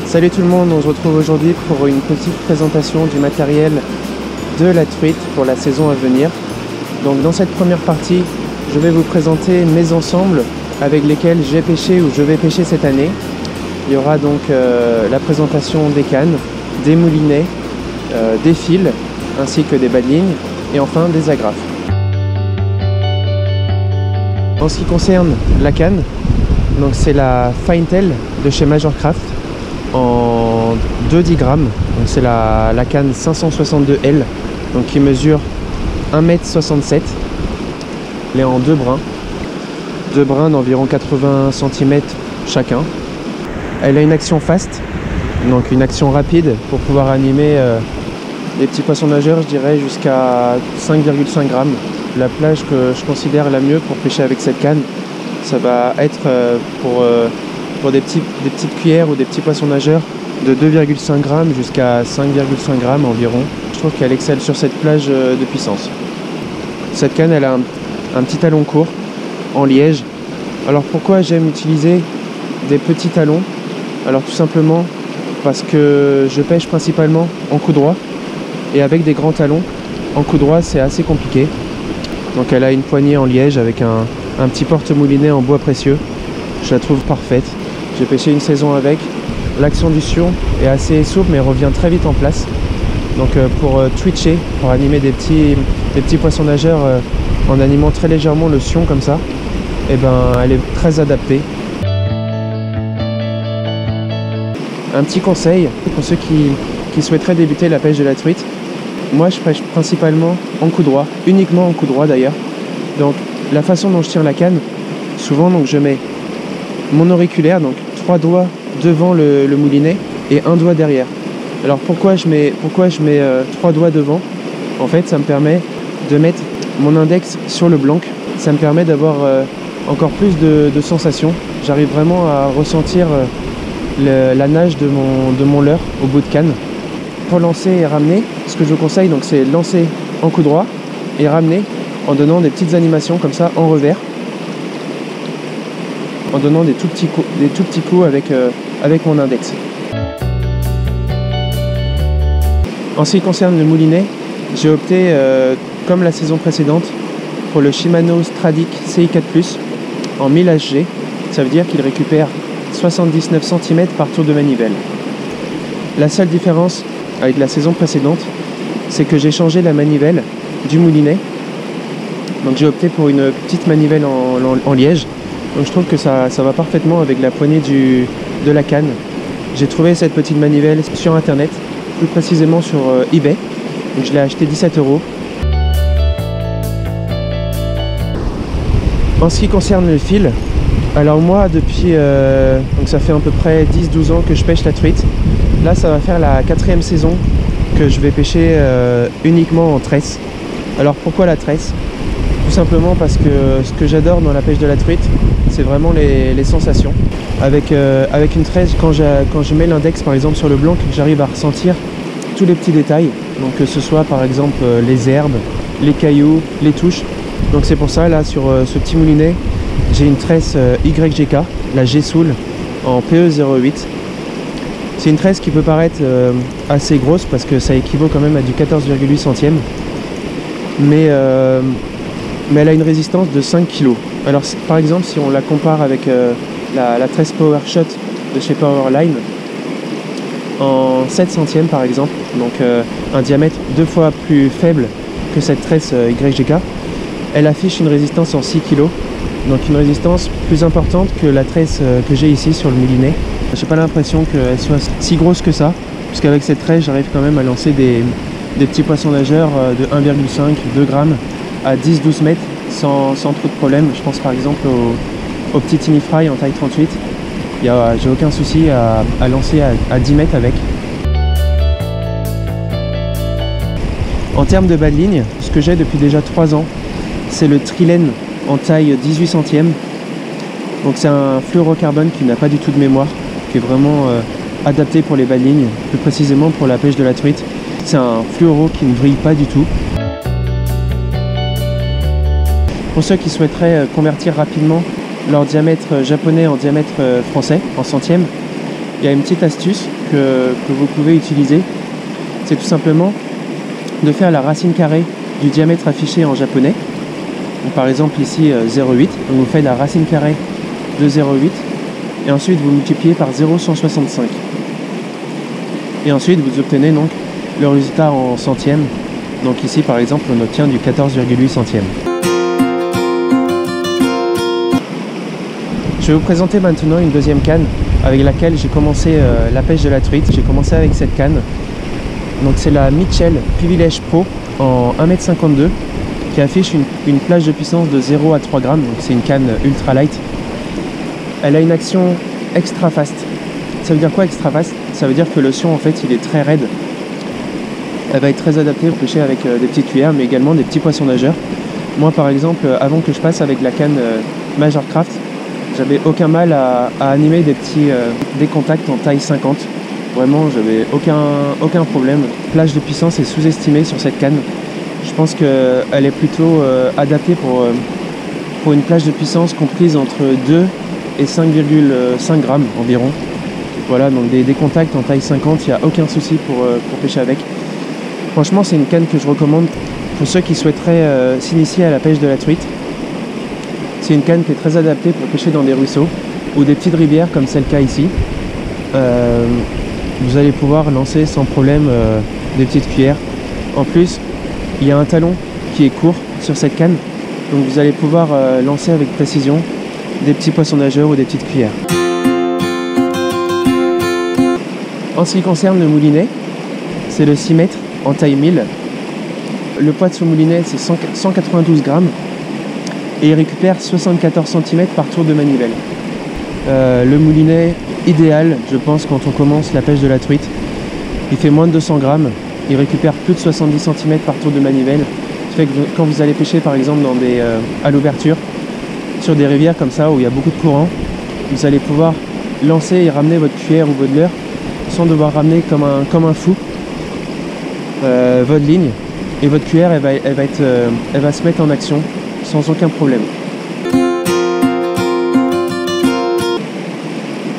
Salut tout le monde, on se retrouve aujourd'hui pour une petite présentation du matériel de la truite pour la saison à venir. Donc dans cette première partie, je vais vous présenter mes ensembles avec lesquels j'ai pêché ou je vais pêcher cette année. Il y aura donc la présentation des cannes, des moulinets, des fils, ainsi que des bas de ligne et enfin des agrafes. En ce qui concerne la canne, donc c'est la Finetail de chez Major Craft en 2,10 grammes. Donc c'est la canne 562L, donc qui mesure 1,67 m. Elle est en deux brins d'environ 80 cm chacun. Elle a une action fast, donc une action rapide pour pouvoir animer des petits poissons nageurs, je dirais jusqu'à 5,5 grammes. La plage que je considère la mieux pour pêcher avec cette canne, ça va être pour des petites cuillères ou des petits poissons nageurs de 2,5 grammes jusqu'à 5,5 grammes environ. Je trouve qu'elle excelle sur cette plage de puissance. Cette canne, elle a un petit talon court en liège. Alors pourquoi j'aime utiliser des petits talons? Alors tout simplement parce que je pêche principalement en coup droit et avec des grands talons en coup droit c'est assez compliqué. Donc elle a une poignée en liège avec un petit porte-moulinet en bois précieux. Je la trouve parfaite. J'ai pêché une saison avec. L'action du sion est assez souple mais revient très vite en place. Donc pour twitcher, pour animer des petits poissons nageurs en animant très légèrement le sion comme ça, et ben elle est très adaptée. Un petit conseil pour ceux qui souhaiteraient débuter la pêche de la truite. Moi je pêche principalement en coup droit, uniquement en coup droit d'ailleurs. Donc la façon dont je tire la canne, souvent donc je mets mon auriculaire, donc 3 doigts devant le moulinet et un doigt derrière. Alors pourquoi je mets 3 doigts devant? En fait ça me permet de mettre mon index sur le blanc. Ça me permet d'avoir encore plus de sensations. J'arrive vraiment à ressentir la nage de mon leurre au bout de canne. Pour lancer et ramener, ce que je vous conseille donc c'est lancer en coup droit et ramener en donnant des petites animations comme ça en revers, en donnant des tout petits coups avec mon index. En ce qui concerne le moulinet, j'ai opté comme la saison précédente pour le Shimano Stradic CI4+ en 1000 HG. Ça veut dire qu'il récupère 79 cm par tour de manivelle. La seule différence avec la saison précédente, c'est que j'ai changé la manivelle du moulinet. Donc j'ai opté pour une petite manivelle en liège. Donc je trouve que ça va parfaitement avec la poignée de la canne. J'ai trouvé cette petite manivelle sur internet, plus précisément sur eBay. Donc je l'ai acheté 17 €. En ce qui concerne le fil, alors moi depuis donc ça fait à peu près 10-12 ans que je pêche la truite. Là ça va faire la 4e saison que je vais pêcher uniquement en tresse. Alors pourquoi la tresse? Tout simplement parce que ce que j'adore dans la pêche de la truite, c'est vraiment les sensations. Avec une tresse, quand je mets l'index par exemple sur le blanc, j'arrive à ressentir tous les petits détails. Donc que ce soit par exemple les herbes, les cailloux, les touches. Donc c'est pour ça là sur ce petit moulinet, j'ai une tresse YGK, la G-Soul en PE08. C'est une tresse qui peut paraître assez grosse parce que ça équivaut quand même à du 14,8 centièmes. Mais elle a une résistance de 5 kg. Alors par exemple si on la compare avec la tresse PowerShot de chez Powerline en 7 centièmes par exemple, donc un diamètre 2 fois plus faible que cette tresse YGK, elle affiche une résistance en 6 kg, donc une résistance plus importante que la tresse que j'ai ici sur le moulinet. J'ai pas l'impression qu'elle soit si grosse que ça, puisqu'avec cette tresse j'arrive quand même à lancer des petits poissons nageurs de 1,5-2 grammes à 10-12 mètres sans trop de problème. Je pense par exemple au petit Tiny Fry en taille 38. J'ai aucun souci à lancer à 10 mètres avec. En termes de bas de ligne, ce que j'ai depuis déjà 3 ans, c'est le Trilène en taille 18 centièmes. Donc c'est un fluorocarbone qui n'a pas du tout de mémoire, qui est vraiment adapté pour les bas de ligne, plus précisément pour la pêche de la truite. C'est un fluoro qui ne vrille pas du tout. Pour ceux qui souhaiteraient convertir rapidement leur diamètre japonais en diamètre français, en centièmes, il y a une petite astuce que vous pouvez utiliser, c'est tout simplement de faire la racine carrée du diamètre affiché en japonais. Donc, par exemple ici 0,8, donc vous faites la racine carrée de 0,8 et ensuite vous multipliez par 0,165. Et ensuite vous obtenez donc le résultat en centièmes. Donc ici par exemple on obtient du 14,8 centièmes. Je vais vous présenter maintenant une deuxième canne avec laquelle j'ai commencé la pêche de la truite. J'ai commencé avec cette canne. Donc c'est la Mitchell Privilege Pro en 1,52 m qui affiche une plage de puissance de 0 à 3 grammes. Donc c'est une canne ultra light. Elle a une action extra fast. Ça veut dire quoi extra fast? Ça veut dire que le sion en fait il est très raide. Elle va être très adaptée pour pêcher avec des petites cuillères mais également des petits poissons nageurs. Moi par exemple avant que je passe avec la canne Major Craft, j'avais aucun mal à animer des contacts en taille 50. Vraiment j'avais aucun problème. La plage de puissance est sous-estimée sur cette canne. Je pense qu'elle est plutôt adaptée pour une plage de puissance comprise entre 2 et 5,5 grammes environ. Voilà, donc des contacts en taille 50, il n'y a aucun souci pour pêcher avec. Franchement, c'est une canne que je recommande pour ceux qui souhaiteraient s'initier à la pêche de la truite. C'est une canne qui est très adaptée pour pêcher dans des ruisseaux ou des petites rivières comme c'est le cas ici. Vous allez pouvoir lancer sans problème des petites cuillères. En plus, il y a un talon qui est court sur cette canne, donc vous allez pouvoir lancer avec précision des petits poissons nageurs ou des petites cuillères. En ce qui concerne le moulinet, c'est le 6 mètres en taille 1000. Le poids de ce moulinet c'est 192 grammes et il récupère 74 cm par tour de manivelle. Le moulinet idéal, je pense, quand on commence la pêche de la truite. Il fait moins de 200 grammes, il récupère plus de 70 cm par tour de manivelle. Ce qui fait que quand vous allez pêcher par exemple à l'ouverture, sur des rivières comme ça où il y a beaucoup de courant, vous allez pouvoir lancer et ramener votre cuillère ou votre leurre sans devoir ramener comme un fou votre ligne, et votre cuillère elle va se mettre en action sans aucun problème.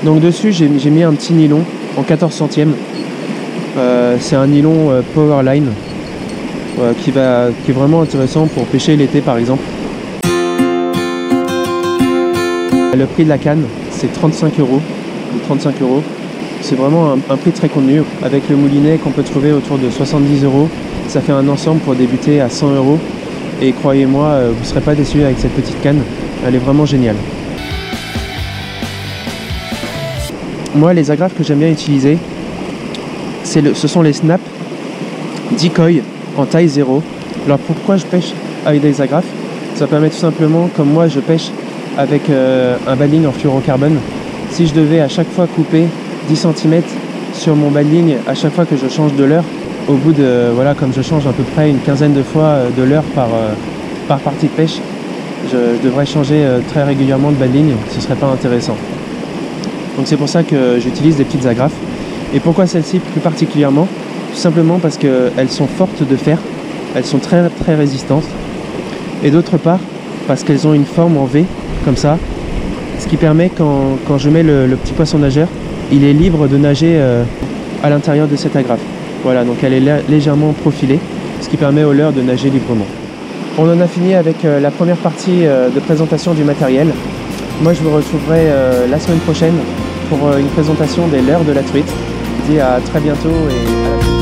Donc dessus j'ai mis un petit nylon en 14 centièmes. C'est un nylon Powerline qui est vraiment intéressant pour pêcher l'été par exemple. Le prix de la canne c'est 35 €. C'est vraiment un prix très convenu. Avec le moulinet qu'on peut trouver autour de 70 €, ça fait un ensemble pour débuter à 100 €. Et croyez-moi, vous ne serez pas déçus avec cette petite canne. Elle est vraiment géniale. Moi, les agrafes que j'aime bien utiliser, ce sont les Snap Decoy en taille 0. Alors pourquoi je pêche avec des agrafes? Ça permet tout simplement, comme moi je pêche avec un baling en fluorocarbone, si je devais à chaque fois couper 10 cm sur mon baling à chaque fois que je change de leurre, au bout de, voilà, comme je change à peu près une quinzaine de fois de leurre par partie de pêche, je devrais changer très régulièrement de baling, ce serait pas intéressant. Donc c'est pour ça que j'utilise des petites agrafes. Et pourquoi celles-ci plus particulièrement? Tout simplement parce qu'elles sont fortes de fer, elles sont très très résistantes. Et d'autre part, parce qu'elles ont une forme en V, comme ça, ce qui permet quand je mets le petit poisson nageur, il est libre de nager à l'intérieur de cette agrafe. Voilà, donc elle est légèrement profilée, ce qui permet au leurre de nager librement. On en a fini avec la première partie de présentation du matériel. Moi je vous retrouverai la semaine prochaine pour une présentation des leurres de la truite. Je vous dis à très bientôt et à la prochaine.